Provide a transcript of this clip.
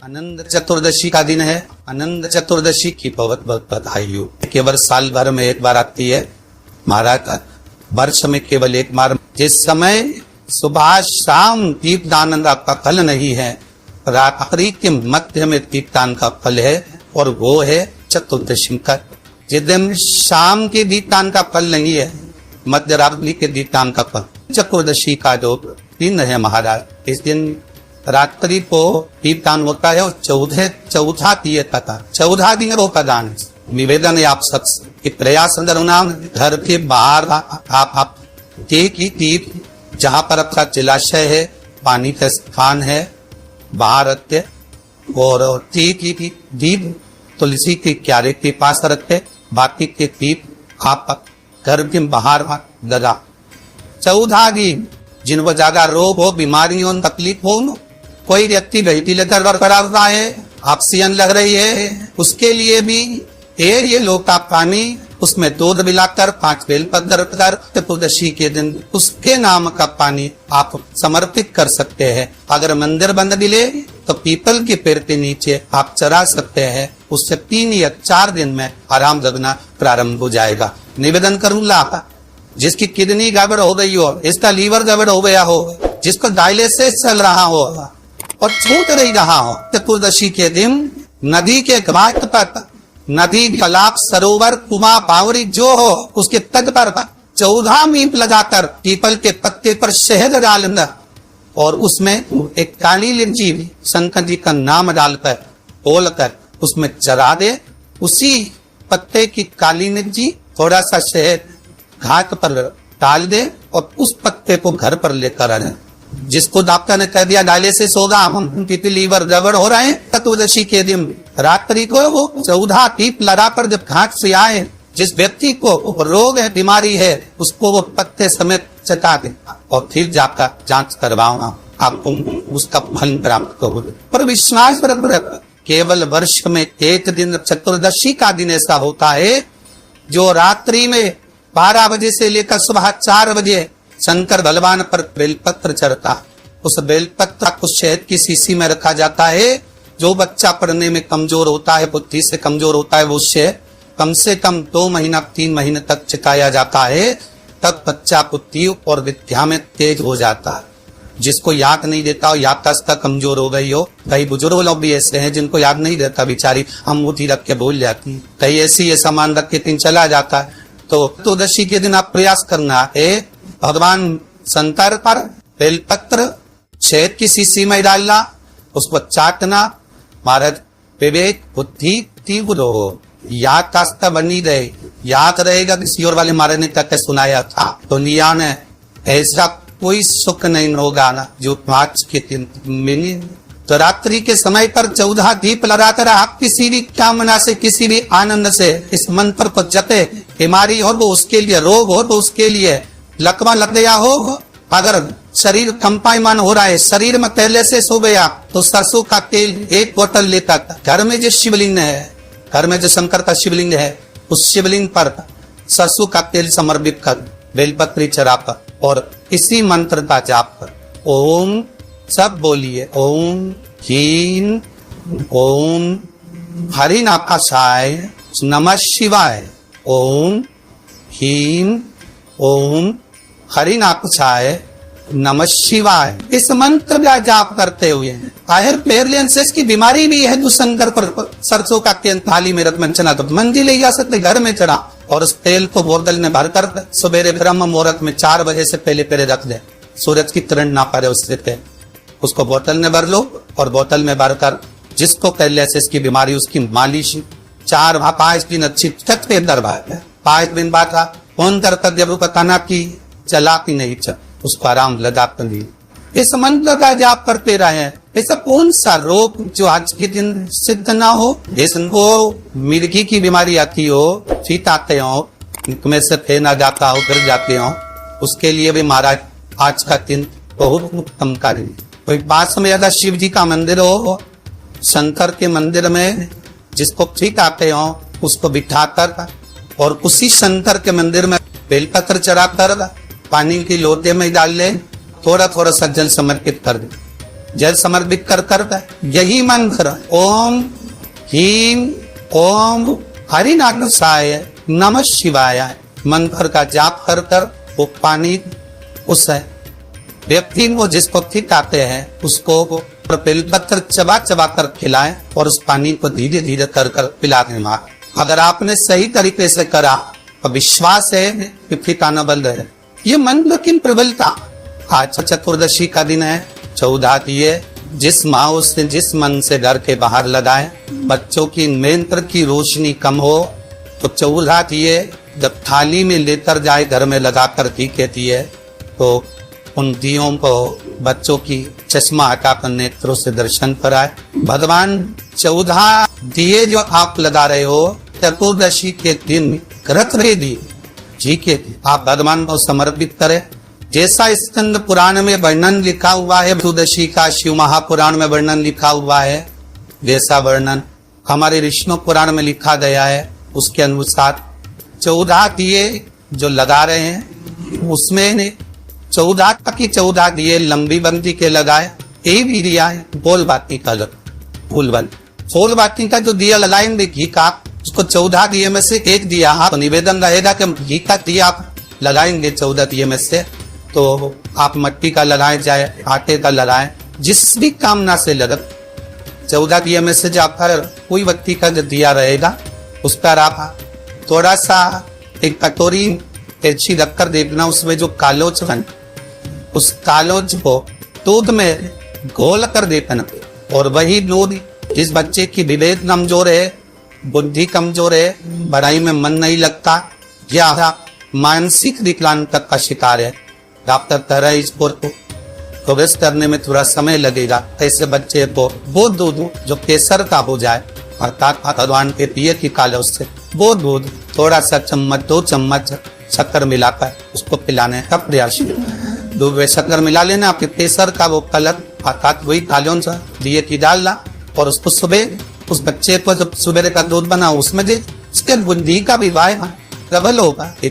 आनंद चतुर्दशी का दिन है। आनंद चतुर्दशी की बहुत बहुत बधाई हो। केवल साल भर में एक बार आती है महाराज, वर्ष में केवल एक बार। जिस समय सुबह शाम दीपदान का फल नहीं है, रात्रि के मध्य में दीपदान का फल है, और वो है चतुर्दशी का। जिस दिन शाम के दीपदान का फल नहीं है, मध्य रात्रि के दीपदान का फल, चतुर्दशी का जो दिन है महाराज, इस दिन रात्रि को दीपदान होता है। और चौथा दिए था 14 दिन वो प्रदान। निवेदन है आप सबसे प्रयास नाम घर के बाहर आप दीप जहाँ पर आपका जलाशय है, पानी का स्थान है, बाहर रखते, और दीप तुलसी के क्यारे के पास रखते। बाकी के दीप आप घर के बाहर लगा। 14 दिन जिनको ज्यादा रोग हो, बीमारी हो, तकलीफ हो, कोई व्यक्ति वेंटिलेटर करा हुआ है, ऑक्सीजन लग रही है, उसके लिए भी ये लोटा पानी, उसमें दूध मिलाकर 5 बेलपत्र कर चतुर्दशी के दिन उसके नाम का पानी आप समर्पित कर सकते हैं। अगर मंदिर बंद मिले तो पीपल के पेड़ के नीचे आप चढ़ा सकते हैं। उससे 3 या 4 दिन में आराम लगना प्रारंभ हो जाएगा। निवेदन करूंगा, जिसकी किडनी गड़बड़ हो गई हो, इसका लीवर गड़बड़ हो गया हो, जिसको डायलिसिस चल रहा हो और छूट नहीं रहा हो, चतुर्दशी के दिन नदी के घाट पर, नदी, तालाब, सरोवर, कुआं, बावड़ी जो हो, उसके तट पर 14 मीप लगाकर पीपल के पत्ते पर शहद डालना, और उसमें एक काली लिंची शंकर जी का नाम डालकर बोलकर उसमें चढ़ा दे। उसी पत्ते की काली लिंची थोड़ा सा शहद घाट पर डाल दे, और उस पत्ते को घर पर लेकर आए। जिसको डॉक्टर ने कह दिया डायलिसिस होगा, हम लीवर गड़बड़ हो रहे हैं, चतुर्दशी के दिन रात्रि को वो 14 दीप लगा कर जब घाट से आए, जिस व्यक्ति को रोग है, बीमारी है, उसको वो पत्ते समेत चटा दे, और फिर जाकर जांच करवाओ, आपको उसका फल प्राप्त हो। पर विश्वास रख, केवल वर्ष में एक दिन चतुर्दशी का दिन ऐसा होता है जो रात्रि में 12 बजे से लेकर सुबह 4 बजे शंकर भगवान पर बेलपत्र चढ़ता। उस बेलपत्र को शहद की शीशी में रखा जाता है। जो बच्चा पढ़ने में कमजोर होता है, बुद्धि से कमजोर होता है, वो शहद कम से कम 2 महीना 3 महीने तक चिकाया जाता है, तब बच्चा बुद्धि और विद्या में तेज हो जाता है। जिसको याद नहीं देता हो, याददाश्त कमजोर हो गई हो, कई बुजुर्ग लोग भी ऐसे हैं जिनको याद नहीं रहता, बेचारी अंगूठी रख के भूल जाती, कई ऐसी ये सामान रख के दिन चला जाता है। तो चतुर्दशी के दिन आप प्रयास करना है, भगवान शंकर पर बेलपत्र शहद की शीशी में डालना, उसको चाटना। महाराज विवेक बुद्धि तीव्र हो, याददाश्त बनी रहे, याद रहेगा। किसी और वाले महाराज ने तक सुनाया था, दुनिया में ऐसा कोई सुख नहीं होगा ना जो 5 के दिन मिली। तो रात्रि के समय पर 14 दीप लगाकर आप किसी भी कामना से, किसी भी आनंद से इस मंत्र को जपे। बीमारी हो वो उसके लिए, रोग हो तो उसके लिए, लकवा लग गया हो, अगर शरीर कंपायमान हो रहा है, शरीर में पहले से सो गया, तो सरसों का तेल 1 बोतल लेता, घर में जो शिवलिंग है, घर में जो शंकर का शिवलिंग है, उस शिवलिंग पर सरसों का तेल समर्पित कर बेलपत्री चढ़ाकर और इसी मंत्र का जाप कर। ओम, सब बोलिए, ओम ह्रीं ओम हरिनाथाय नमः शिवाय, ओम ह्रीं ओम हरिनाथाय नमः शिवाय। इस मंत्र का जाप करते हुए हायर पेरलेंसेस की बीमारी भी है, जो शंकर पर सरसों का तेल थाली में रख चना तो मंदिर ले जा सकते, घर में चढ़ा, और उस तेल को बोतल में भरकर सवेरे ब्रह्म मुहूर्त में 4 बजे से पहले रख दे, सूरज की किरण ना पड़े उससे तेल, उसको बोतल में भर लो, और बोतल में भरकर जिसको पेरलेंसेस की बीमारी, उसकी मालिश 4-5 दिन अच्छी छत पे दरबार 5 दिन बाद फोन कर जब बताना की चला की नहीं चल, उसको आराम लगा कर लिए। इस मंत्र का जाप करते रहे। ऐसा कौन सा रोग जो आज के दिन सिद्ध ना हो, जिसको मिर्गी की बीमारी आती हो, चीत आते हो, में से फेना जाता हो, गिर जाते हो, उसके लिए भी महाराज आज का दिन बहुत उत्तम कार्य। कोई पास में ज्यादा शिव जी का मंदिर हो, शंकर के मंदिर में जिसको ठीक आते हो उसको बिठाकर, और उसी शंकर के मंदिर में बेलपत्र चढ़ाकर पानी की लोटे में डाल ले, थोड़ा थोड़ा सा जल समर्पित कर दे, जल समर्पित कर यही मंत्र ओम ह्रीं ओम हरिनाथाय नमः शिवाय मंत्र का जाप कर वो पानी उस व्यक्ति को जिसको ठीक आते हैं उसको बेलपत्र चबा चबा कर खिलाएं और उस पानी को धीरे धीरे कर पिला दें। अगर आपने सही तरीके से करा तो विश्वास है कि ठिकाना बंद है। ये मंत्र की प्रबलता। आज चतुर्दशी का दिन है। 14 दिए जिस माँ उसने जिस मन से घर के बाहर लगाए, बच्चों की नेत्र की रोशनी कम हो तो 14 दिए जब थाली में लेकर जाए घर में लगाकर दिए दिए तो उन दियों को बच्चों की चश्मा हटाकर नेत्रों से दर्शन कराए। भगवान 14 दिए जो आप लगा रहे हो चतुर्दशी के दिन व्रत रहे दिए जी के आप भगवान को समर्पित करें। जैसा स्कंद पुराण में वर्णन लिखा हुआ है, चतुर्दशी का शिव महापुराण में वर्णन लिखा हुआ है, वैसा वर्णन हमारे विष्णु पुराण में लिखा गया है। उसके अनुसार 14 दिए जो लगा रहे हैं उसमें 14 की 14 दिए लंबी बंदी के लगाए। ये भी दिया है बोल बाती का फूल बाती का जो दिया लगाएंगे घी का, उसको 14 दिए में से एक दिया आप निवेदन रहेगा कि घी का दिया आप लगाएंगे 14 दिए में से, तो आप मट्टी का लगाए चाहे आटे का लगाए, जिस भी कामना से लगा 14 दिए में से जब कोई व्यक्ति का जो दिया रहेगा उस पर आप थोड़ा सा एक कटोरी तेजी रखकर देखना, उसमें जो कालोज बन उस कालोज को दूध में घोल कर देखना। और वही दूध जिस बच्चे की विवेक कमजोर है, बुद्धि कमजोर है, पढ़ाई में मन नहीं लगता या मानसिक विकलांगता का शिकार है, डॉक्टर कह रहा है इसको प्रोग्रेस करने में थोड़ा समय लगेगा, ऐसे बच्चे को वो दूध जो केसर का हो जाए अर्थात भगवान के प्रिय की कालोज से वो दूध थोड़ा सा चम्मच 2 चम्मच शक्कर मिलाकर उसको पिलाने का प्रयास। दूध में शक्कर मिला लेना, आपके केसर का वो कलर अर्थात वही कालों सा दिए की डालना और उसको सुबह उस बच्चे को जब सुबह का दूध बना उसमें दे उसके बुद्धि का विवाह प्रबल होगा।